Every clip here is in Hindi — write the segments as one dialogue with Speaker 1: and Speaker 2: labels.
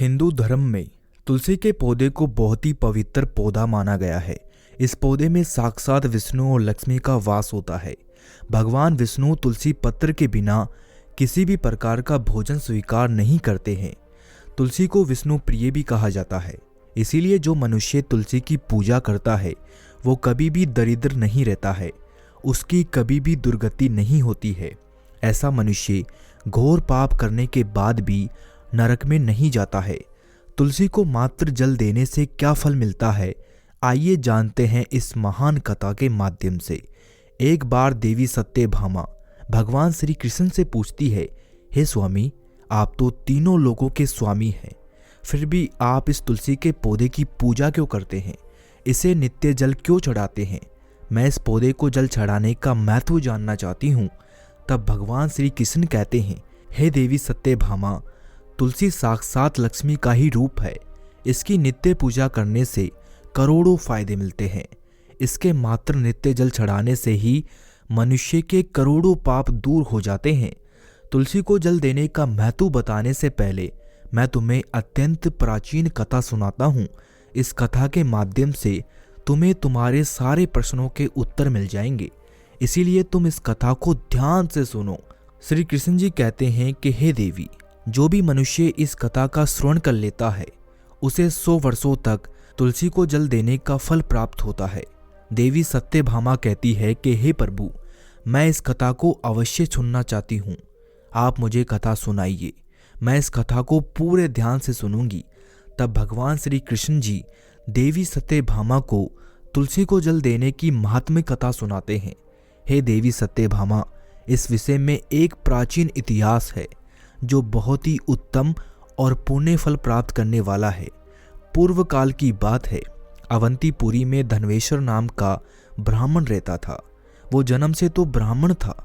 Speaker 1: हिंदू धर्म में तुलसी के पौधे को बहुत ही पवित्र पौधा माना गया है। इस पौधे में साक्षात विष्णु और लक्ष्मी का वास होता है। भगवान विष्णु तुलसी पत्र के बिना किसी भी प्रकार का भोजन स्वीकार नहीं करते हैं। तुलसी को विष्णु प्रिय भी कहा जाता है। इसीलिए जो मनुष्य तुलसी की पूजा करता है वो कभी भी दरिद्र नहीं रहता है, उसकी कभी भी दुर्गति नहीं होती है। ऐसा मनुष्य घोर पाप करने के बाद भी नरक में नहीं जाता है। तुलसी को मात्र जल देने से क्या फल मिलता है, आइए जानते हैं इस महान कथा के माध्यम से। एक बार देवी सत्यभामा भगवान श्री कृष्ण से पूछती है, हे स्वामी, आप तो तीनों लोगों के स्वामी हैं, फिर भी आप इस तुलसी के पौधे की पूजा क्यों करते हैं? इसे नित्य जल क्यों चढ़ाते हैं? मैं इस पौधे को जल चढ़ाने का महत्व जानना चाहती हूँ। तब भगवान श्री कृष्ण कहते हैं, हे देवी सत्यभामा, तुलसी साक्षात लक्ष्मी का ही रूप है। इसकी नित्य पूजा करने से करोड़ों फायदे मिलते हैं। इसके मात्र नित्य जल चढ़ाने से ही मनुष्य के करोड़ों पाप दूर हो जाते हैं। तुलसी को जल देने का महत्व बताने से पहले मैं तुम्हें अत्यंत प्राचीन कथा सुनाता हूँ। इस कथा के माध्यम से तुम्हें तुम्हारे सारे प्रश्नों के उत्तर मिल जाएंगे, इसीलिए तुम इस कथा को ध्यान से सुनो। श्री कृष्ण जी कहते हैं कि हे देवी, जो भी मनुष्य इस कथा का श्रवण कर लेता है उसे 100 वर्षों तक तुलसी को जल देने का फल प्राप्त होता है। देवी सत्यभामा कहती है कि हे प्रभु, मैं इस कथा को अवश्य सुनना चाहती हूँ, आप मुझे कथा सुनाइए, मैं इस कथा को पूरे ध्यान से सुनूंगी। तब भगवान श्री कृष्ण जी देवी सत्यभामा को तुलसी को जल देने की महात्म्य कथा सुनाते हैं। हे देवी सत्यभामा, इस विषय में एक प्राचीन इतिहास है जो बहुत ही उत्तम और पुण्य फल प्राप्त करने वाला है। पूर्व काल की बात है, अवंतीपुरी में धनवेश्वर नाम का ब्राह्मण रहता था। वो जन्म से तो ब्राह्मण था,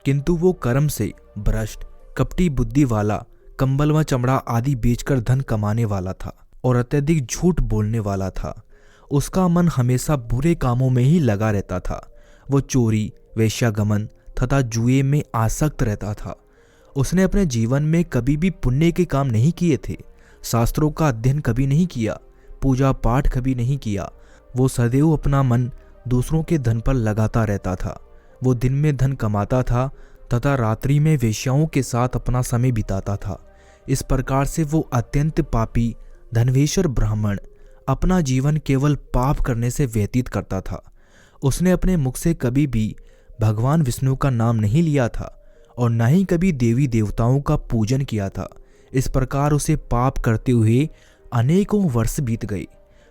Speaker 1: किंतु वो कर्म से भ्रष्ट, कपटी बुद्धि वाला, कंबल व चमड़ा आदि बेचकर धन कमाने वाला था और अत्यधिक झूठ बोलने वाला था। उसका मन हमेशा बुरे कामों में ही लगा रहता था। वो चोरी, वेश्यागमन तथा जुए में आसक्त रहता था। उसने अपने जीवन में कभी भी पुण्य के काम नहीं किए थे, शास्त्रों का अध्ययन कभी नहीं किया, पूजा पाठ कभी नहीं किया। वो सदैव अपना मन दूसरों के धन पर लगाता रहता था। वो दिन में धन कमाता था तथा रात्रि में वेश्याओं के साथ अपना समय बिताता था। इस प्रकार से वो अत्यंत पापी धनवेश्वर ब्राह्मण अपना जीवन केवल पाप करने से व्यतीत करता था। उसने अपने मुख से कभी भी भगवान विष्णु का नाम नहीं लिया था और न ही कभी देवी देवताओं का पूजन किया था। इस प्रकार उसे पाप करते हुए अनेकों वर्ष बीत गए।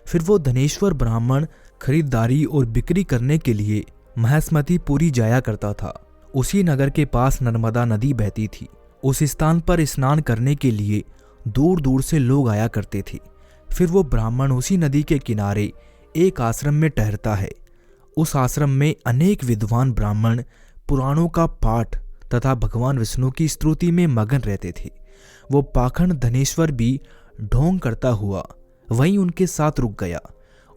Speaker 1: फिर वो धनेश्वर ब्राह्मण खरीदारी और बिक्री करने के लिए महस्मतिपुरी जाया करता था। उसी नगर के पास नर्मदा नदी बहती थी। उस स्थान पर स्नान करने के लिए दूर दूर से लोग आया करते थे। फिर वो ब्राह्मण उसी नदी के किनारे एक आश्रम में ठहरता है। उस आश्रम में अनेक विद्वान ब्राह्मण पुराणों का पाठ तथा भगवान विष्णु की स्तुति में मगन रहते थे। वो पाखंड धनेश्वर भी ढोंग करता हुआ वहीं उनके साथ रुक गया।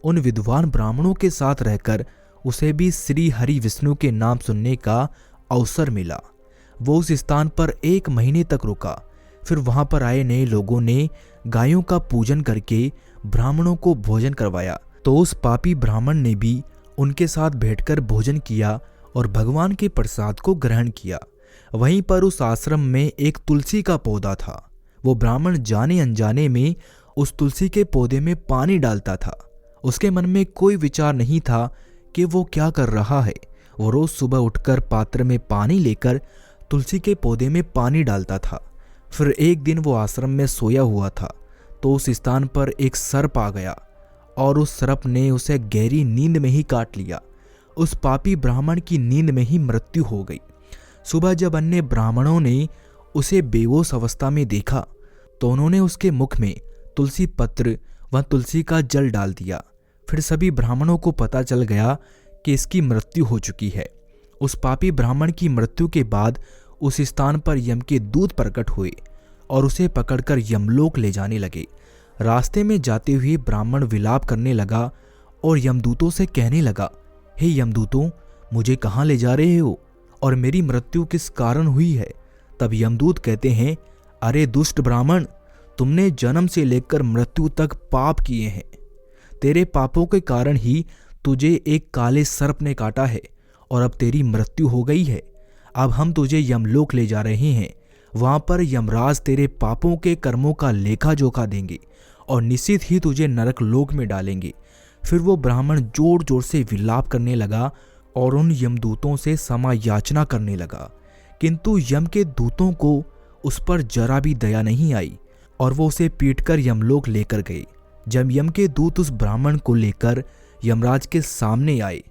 Speaker 1: उन विद्वान ब्राह्मणों के साथ रहकर उसे भी श्री हरि विष्णु के नाम सुनने का अवसर मिला। वो उस स्थान पर 1 महीने तक रुका। फिर वहां पर आए नए लोगों ने गायों का पूजन करके ब्राह्मणों को भोजन करवाया, तो उस पापी ब्राह्मण ने भी उनके साथ बैठकर भोजन किया और भगवान के प्रसाद को ग्रहण किया। वहीं पर उस आश्रम में एक तुलसी का पौधा था। वो ब्राह्मण जाने अनजाने में उस तुलसी के पौधे में पानी डालता था। उसके मन में कोई विचार नहीं था कि वो क्या कर रहा है। वो रोज सुबह उठकर पात्र में पानी लेकर तुलसी के पौधे में पानी डालता था। फिर एक दिन वो आश्रम में सोया हुआ था तो उस स्थान पर एक सर्प आ गया और उस सर्प ने उसे गहरी नींद में ही काट लिया। उस पापी ब्राह्मण की नींद में ही मृत्यु हो गई। सुबह जब अन्य ब्राह्मणों ने उसे बेहोश अवस्था में देखा तो उन्होंने उसके मुख में तुलसी पत्र व तुलसी का जल डाल दिया। फिर सभी ब्राह्मणों को पता चल गया कि इसकी मृत्यु हो चुकी है। उस पापी ब्राह्मण की मृत्यु के बाद उस स्थान पर यम के दूत प्रकट हुए और उसे पकड़कर यमलोक ले जाने लगे। रास्ते में जाते हुए ब्राह्मण विलाप करने लगा और यमदूतों से कहने लगा, हे यमदूतों, मुझे कहाँ ले जा रहे हो और मेरी मृत्यु किस कारण हुई है? तब यमदूत कहते हैं, अरे दुष्ट ब्राह्मण, तुमने जन्म से लेकर मृत्यु तक पाप किए हैं। तेरे पापों के कारण ही तुझे एक काले सर्प ने काटा है और अब तेरी मृत्यु हो गई है। अब हम तुझे यमलोक ले जा रहे हैं। वहां पर यमराज तेरे पापों के कर्मों का लेखा जोखा देंगे और निश्चित ही तुझे नरक लोक में डालेंगे। फिर वो ब्राह्मण जोर जोर से विलाप करने लगा और उन यमदूतों से क्षमा याचना करने लगा, किंतु यम के दूतों को उस पर जरा भी दया नहीं आई और वो उसे पीटकर यमलोक लेकर गए। जब यम के दूत उस ब्राह्मण को लेकर यमराज के सामने आए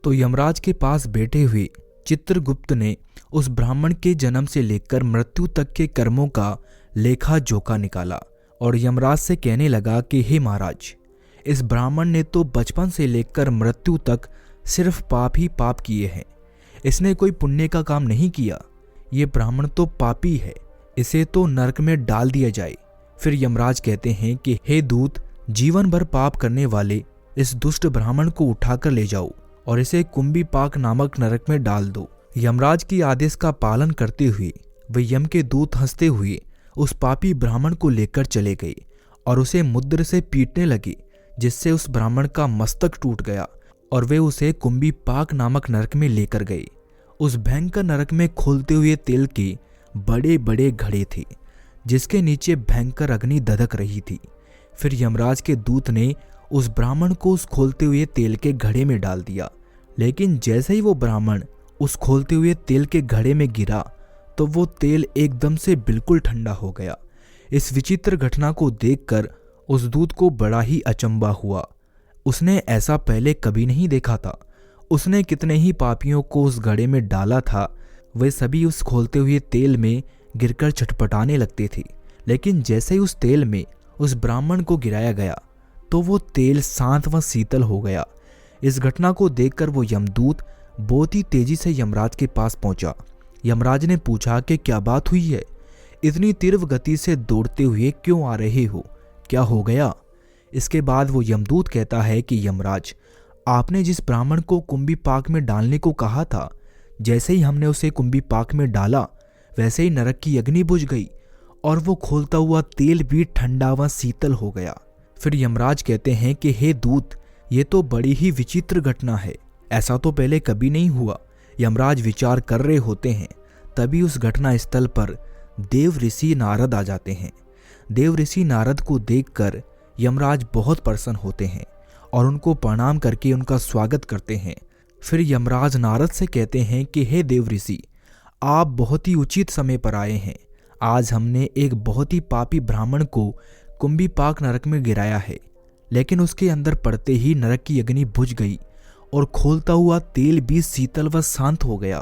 Speaker 1: तो यमराज के पास बैठे हुए चित्रगुप्त ने उस ब्राह्मण के जन्म से लेकर मृत्यु तक के कर्मों का लेखा जोखा निकाला और यमराज से कहने लगा कि हे महाराज, इस ब्राह्मण ने तो बचपन से लेकर मृत्यु तक सिर्फ पाप ही पाप किए हैं। इसने कोई पुण्य का काम नहीं किया। ये ब्राह्मण तो पापी है, इसे तो नरक में डाल दिया जाए। फिर यमराज कहते हैं कि हे दूत, जीवन भर पाप करने वाले इस दुष्ट ब्राह्मण को उठाकर ले जाओ और इसे कुंभीपाक नामक नरक में डाल दो। यमराज की आदेश का पालन करते हुए वे यम के दूत हंसते हुए उस पापी ब्राह्मण को लेकर चले गए और उसे मुद्र से पीटने लगे, जिससे उस ब्राह्मण का मस्तक टूट गया और वे उसे कुंभीपाक नामक नरक में लेकर गए। उस भयंकर नरक में खोलते हुए तेल के बड़े बड़े घड़े थे, जिसके नीचे भयंकर अग्नि दधक रही थी। फिर यमराज के दूत ने उस ब्राह्मण को उस खोलते हुए तेल के घड़े में डाल दिया, लेकिन जैसे ही वो ब्राह्मण उस खोलते हुए तेल के घड़े में गिरा तो वो तेल एकदम से बिल्कुल ठंडा हो गया। इस विचित्र घटना को देखकर उस दूत को बड़ा ही अचंभा हुआ। उसने ऐसा पहले कभी नहीं देखा था। उसने कितने ही पापियों को उस घड़े में डाला था, वे सभी उस खोलते हुए तेल में गिरकर छटपटाने लगते थे, लेकिन जैसे ही उस तेल में उस ब्राह्मण को गिराया गया तो वो तेल शांत व शीतल हो गया। इस घटना को देखकर वो यमदूत बहुत ही तेजी से यमराज के पास पहुंचा। यमराज ने पूछा कि क्या बात हुई है, इतनी तीव्र गति से दौड़ते हुए क्यों आ रहे हो, क्या हो गया? इसके बाद वो यमदूत कहता है कि यमराज, आपने जिस ब्राह्मण को कुंभीपाक में डालने को कहा था, जैसे ही हमने उसे कुंभीपाक में डाला वैसे ही नरक की अग्नि बुझ गई और वो खोलता हुआ तेल भी ठंडा व शीतल हो गया। फिर यमराज कहते हैं कि हे दूत, ये तो बड़ी ही विचित्र घटना है, ऐसा तो पहले कभी नहीं हुआ। यमराज विचार कर रहे होते हैं, तभी उस घटना स्थल पर देव ऋषि नारद आ जाते हैं। देव ऋषि नारद को देखकर यमराज बहुत प्रसन्न होते हैं और उनको प्रणाम करके उनका स्वागत करते हैं। फिर यमराज नारद से कहते हैं कि हे देव ऋषि, आप बहुत ही उचित समय पर आए हैं। आज हमने एक बहुत ही पापी ब्राह्मण को कुंभीपाक नरक में गिराया है, लेकिन उसके अंदर पड़ते ही नरक की अग्नि बुझ गई और खोलता हुआ तेल भी शीतल व शांत हो गया।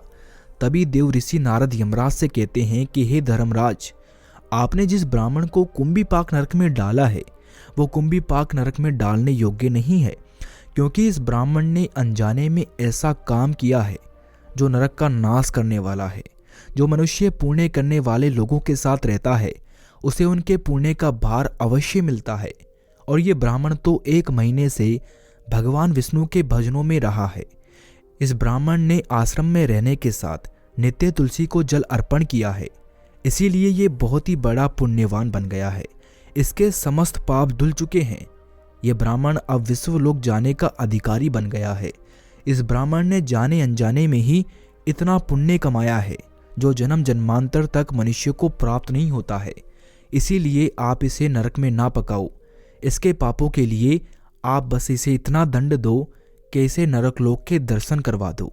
Speaker 1: तभी देव ऋषि नारद यमराज से कहते हैं कि हे धर्मराज, आपने जिस ब्राह्मण को कुंभीपाक नरक में डाला है वो कुंभीपाक नरक में डालने योग्य नहीं है, क्योंकि इस ब्राह्मण ने अनजाने में ऐसा काम किया है जो नरक का नाश करने वाला है। जो मनुष्य पुण्य करने वाले लोगों के साथ रहता है उसे उनके पुण्य का भार अवश्य मिलता है, और ये ब्राह्मण तो 1 महीने से भगवान विष्णु के भजनों में रहा है। इस ब्राह्मण ने आश्रम में रहने के साथ नित्य तुलसी को जल अर्पण किया है, इसीलिए ये बहुत ही बड़ा पुण्यवान बन गया है। इसके समस्त पाप धुल चुके हैं। ये ब्राह्मण अब विश्वलोक जाने का अधिकारी बन गया है। इस ब्राह्मण ने जाने अनजाने में ही इतना पुण्य कमाया है जो जन्म जन्मांतर तक मनुष्य को प्राप्त नहीं होता है। इसीलिए आप इसे नरक में ना पकाओ। इसके पापों के लिए आप बस इसे इतना दंड दो कि इसे नरक लोक के दर्शन करवा दो।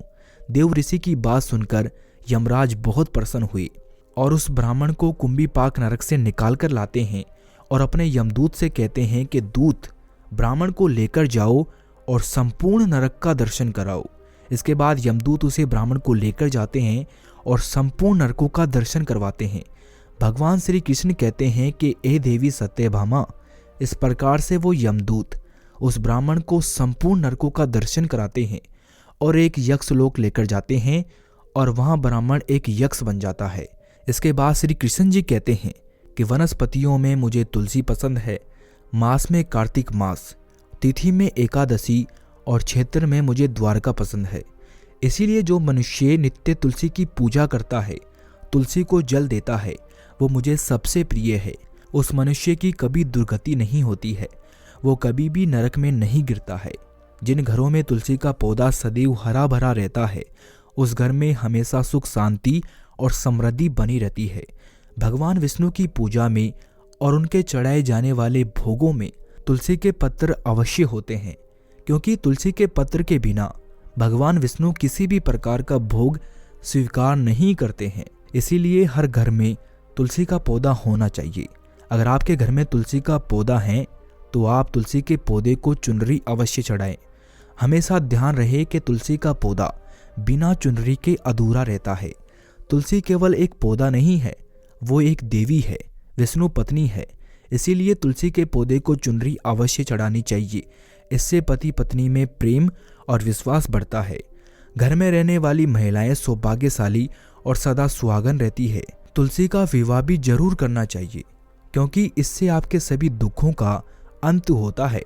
Speaker 1: देव ऋषि की बात सुनकर यमराज बहुत प्रसन्न हुए और उस ब्राह्मण को कुंभीपाक नरक से निकाल कर लाते हैं और अपने यमदूत से कहते हैं कि दूत, ब्राह्मण को लेकर जाओ और संपूर्ण नरक का दर्शन कराओ। इसके बाद यमदूत उसे ब्राह्मण को लेकर जाते हैं और संपूर्ण नरकों का दर्शन करवाते हैं। भगवान श्री कृष्ण कहते हैं कि ए देवी सत्यभामा, इस प्रकार से वो यमदूत उस ब्राह्मण को संपूर्ण नरकों का दर्शन कराते हैं और एक यक्ष लोक लेकर जाते हैं और वहां ब्राह्मण एक यक्ष बन जाता है। इसके बाद श्री कृष्ण जी कहते हैं कि वनस्पतियों में मुझे तुलसी पसंद है, मास में कार्तिक मास, तिथि में एकादशी और क्षेत्र में मुझे द्वारका पसंद है। इसीलिए जो मनुष्य नित्य तुलसी की पूजा करता है, तुलसी को जल देता है, वो मुझे सबसे प्रिय है। उस मनुष्य की कभी दुर्गति नहीं होती है, वो कभी भी नरक में नहीं गिरता है। जिन घरों में तुलसी का पौधा सदैव हरा भरा रहता है, उस घर में हमेशा सुख शांति और समृद्धि बनी रहती है। भगवान विष्णु की पूजा में और उनके चढ़ाए जाने वाले भोगों में तुलसी के पत्र अवश्य होते हैं, क्योंकि तुलसी के पत्र के बिना भगवान विष्णु किसी भी प्रकार का भोग स्वीकार नहीं करते हैं। इसीलिए हर घर में तुलसी का पौधा होना चाहिए। अगर आपके घर में तुलसी का पौधा है तो आप तुलसी के पौधे को चुनरी अवश्य चढ़ाएं। हमेशा ध्यान रहे कि तुलसी का पौधा बिना चुनरी के अधूरा रहता है। तुलसी केवल एक पौधा नहीं है, वो एक देवी है, विष्णु पत्नी है। इसीलिए तुलसी के पौधे को चुनरी अवश्य चढ़ानी चाहिए। इससे पति पत्नी में प्रेम और विश्वास बढ़ता है। घर में रहने वाली महिलाएं सौभाग्यशाली और सदा सुहागन रहती है। तुलसी का विवाह भी जरूर करना चाहिए, क्योंकि इससे आपके सभी दुखों का अंत होता है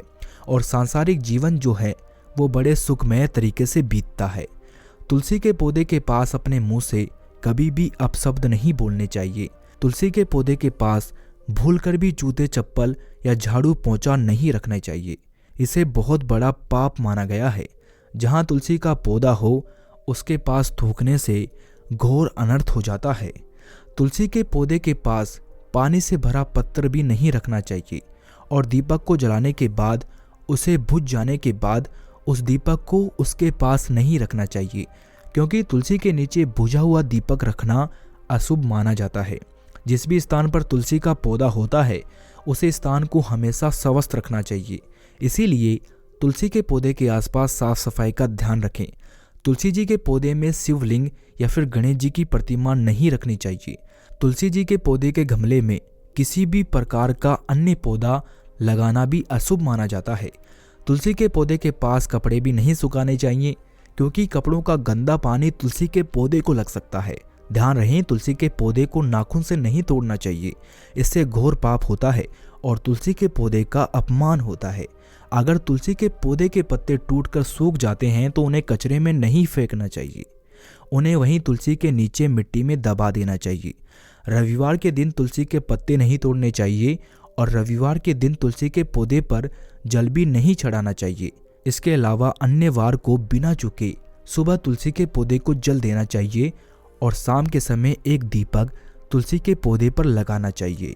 Speaker 1: और सांसारिक जीवन जो है वो बड़े सुखमय तरीके से बीतता है। तुलसी के पौधे के पास अपने मुंह से कभी भी अपशब्द नहीं बोलने चाहिए। तुलसी के पौधे के पास भूलकर भी जूते चप्पल या झाड़ू पोंछा नहीं रखना चाहिए। इसे बहुत बड़ा पाप माना गया है। जहाँ तुलसी का पौधा हो उसके पास थूकने से घोर अनर्थ हो जाता है। तुलसी के पौधे के पास पानी से भरा पत्र भी नहीं रखना चाहिए और दीपक को जलाने के बाद उसे बुझ जाने के बाद उस दीपक को उसके पास नहीं रखना चाहिए, क्योंकि तुलसी के नीचे बुझा हुआ दीपक रखना अशुभ माना जाता है। जिस भी स्थान पर तुलसी का पौधा होता है उसे स्थान को हमेशा स्वस्थ रखना चाहिए। इसीलिए तुलसी के पौधे के आसपास साफ सफाई का ध्यान रखें। तुलसी जी के पौधे में शिवलिंग या फिर गणेश जी की प्रतिमा नहीं रखनी चाहिए। तुलसी जी के पौधे के गमले में किसी भी प्रकार का अन्य पौधा लगाना भी अशुभ माना जाता है। तुलसी के पौधे के पास कपड़े भी नहीं सुखाने चाहिए, क्योंकि कपड़ों का गंदा पानी तुलसी के पौधे को लग सकता है। ध्यान रहे, तुलसी के पौधे को नाखून से नहीं तोड़ना चाहिए, इससे घोर पाप होता है और तुलसी के पौधे का अपमान होता है। अगर तुलसी के पौधे के पत्ते टूटकर सूख जाते हैं तो उन्हें कचरे में नहीं फेंकना चाहिए, उन्हें वहीं तुलसी के नीचे मिट्टी में दबा देना चाहिए। रविवार के दिन तुलसी के पत्ते नहीं तोड़ने चाहिए और रविवार के दिन तुलसी के पौधे पर जल भी नहीं चढ़ाना चाहिए। इसके अलावा अन्य वार को बिना चूके सुबह तुलसी के पौधे को जल देना चाहिए और शाम के समय एक दीपक तुलसी के पौधे पर लगाना चाहिए।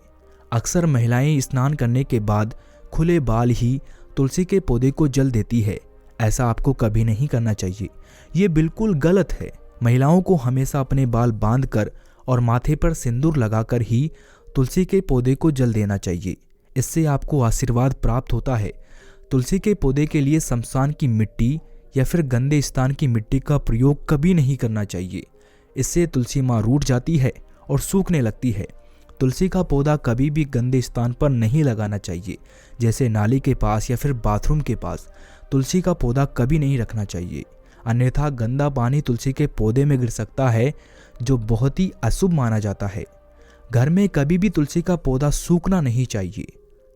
Speaker 1: अक्सर महिलाएं स्नान करने के बाद खुले बाल ही तुलसी के पौधे को जल देती है। ऐसा आपको कभी नहीं करना चाहिए, ये बिल्कुल गलत है। महिलाओं को हमेशा अपने बाल बांधकर और माथे पर सिंदूर लगाकर ही तुलसी के पौधे को जल देना चाहिए। इससे आपको आशीर्वाद प्राप्त होता है। तुलसी के पौधे के लिए शमशान की मिट्टी या फिर गंदे स्थान की मिट्टी का प्रयोग कभी नहीं करना चाहिए। इससे तुलसी माँ रूठ जाती है और सूखने लगती है। तुलसी का पौधा कभी भी गंदे स्थान पर नहीं लगाना चाहिए, जैसे नाली के पास या फिर बाथरूम के पास तुलसी का पौधा कभी नहीं रखना चाहिए, अन्यथा गंदा पानी तुलसी के पौधे में गिर सकता है, जो बहुत ही अशुभ माना जाता है। घर में कभी भी तुलसी का पौधा सूखना नहीं चाहिए।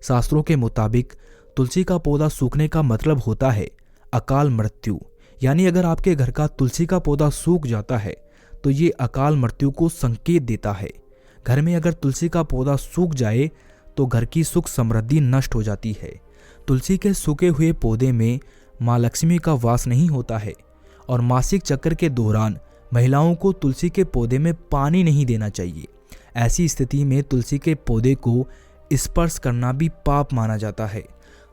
Speaker 1: शास्त्रों के मुताबिक तुलसी का पौधा सूखने का मतलब होता है अकाल मृत्यु। यानी अगर आपके घर का तुलसी का पौधा सूख जाता है तो ये अकाल मृत्यु को संकेत देता है। घर में अगर तुलसी का पौधा सूख जाए तो घर की सुख समृद्धि नष्ट हो जाती है। तुलसी के सूखे हुए पौधे में माँ लक्ष्मी का वास नहीं होता है और मासिक चक्र के दौरान महिलाओं को तुलसी के पौधे में पानी नहीं देना चाहिए। ऐसी स्थिति में तुलसी के पौधे को स्पर्श करना भी पाप माना जाता है।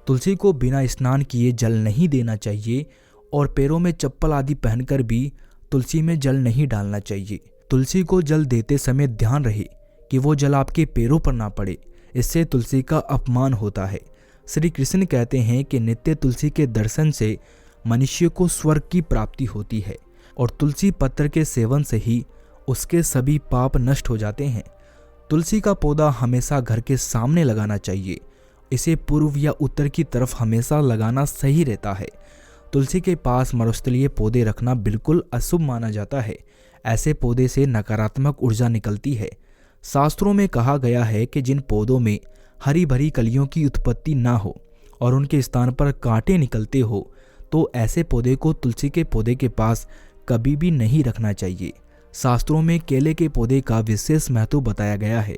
Speaker 1: तुलसी को बिना स्नान किए जल नहीं देना चाहिए और पैरों में चप्पल आदि पहनकर भी तुलसी में जल नहीं डालना चाहिए। तुलसी को जल देते समय ध्यान रहे कि वो जल आपके पैरों पर ना पड़े, इससे तुलसी का अपमान होता है। श्री कृष्ण कहते हैं कि नित्य तुलसी के दर्शन से मनुष्य को स्वर्ग की प्राप्ति होती है और तुलसी पत्र के सेवन से ही उसके सभी पाप नष्ट हो जाते हैं। तुलसी का पौधा हमेशा घर के सामने लगाना चाहिए। इसे पूर्व या उत्तर की तरफ हमेशा लगाना सही रहता है। तुलसी के पास मरुस्थलीय पौधे रखना बिल्कुल अशुभ माना जाता है। ऐसे पौधे से नकारात्मक ऊर्जा निकलती है। शास्त्रों में कहा गया है कि जिन पौधों में हरी भरी कलियों की उत्पत्ति ना हो और उनके स्थान पर कांटे निकलते हो तो ऐसे पौधे को तुलसी के पौधे के पास कभी भी नहीं रखना चाहिए। शास्त्रों में केले के पौधे का विशेष महत्व बताया गया है।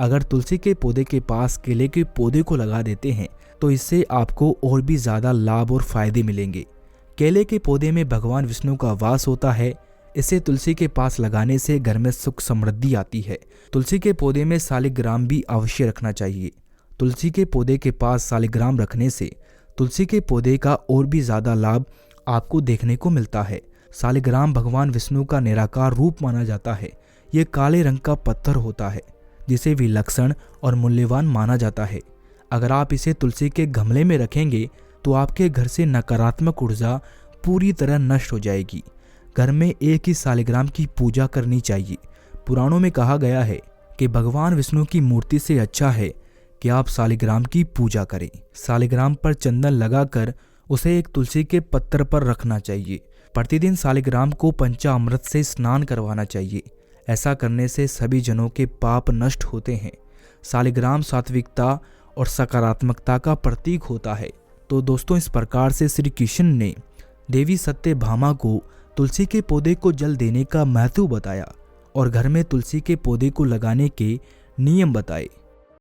Speaker 1: अगर तुलसी के पौधे के पास केले के पौधे को लगा देते हैं तो इससे आपको और भी ज़्यादा लाभ और फायदे मिलेंगे। केले के पौधे में भगवान विष्णु का वास होता है। इसे तुलसी के पास लगाने से घर में सुख समृद्धि आती है। तुलसी के पौधे में शालिग्राम भी अवश्य रखना चाहिए। तुलसी के पौधे के पास शालिग्राम रखने से तुलसी के पौधे का और भी ज़्यादा लाभ आपको देखने को मिलता है। शालिग्राम भगवान विष्णु का निराकार रूप माना जाता है। ये काले रंग का पत्थर होता है जिसे विलक्षण और मूल्यवान माना जाता है। अगर आप इसे तुलसी के गमले में रखेंगे तो आपके घर से नकारात्मक ऊर्जा पूरी तरह नष्ट हो जाएगी। घर में एक ही शालिग्राम की पूजा करनी चाहिए। पुराणों में कहा गया है कि भगवान विष्णु की मूर्ति से अच्छा है कि आप शालिग्राम की पूजा करें। शालिग्राम पर चंदन लगाकर उसे एक तुलसी के पत्थर पर रखना चाहिए। प्रतिदिन शालिग्राम को पंचामृत से स्नान करवाना चाहिए। ऐसा करने से सभी जनों के पाप नष्ट होते हैं। शालिग्राम सात्विकता और सकारात्मकता का प्रतीक होता है। तो दोस्तों, इस प्रकार से श्री कृष्ण ने देवी सत्यभामा को तुलसी के पौधे को जल देने का महत्व बताया और घर में तुलसी के पौधे को लगाने के नियम बताए।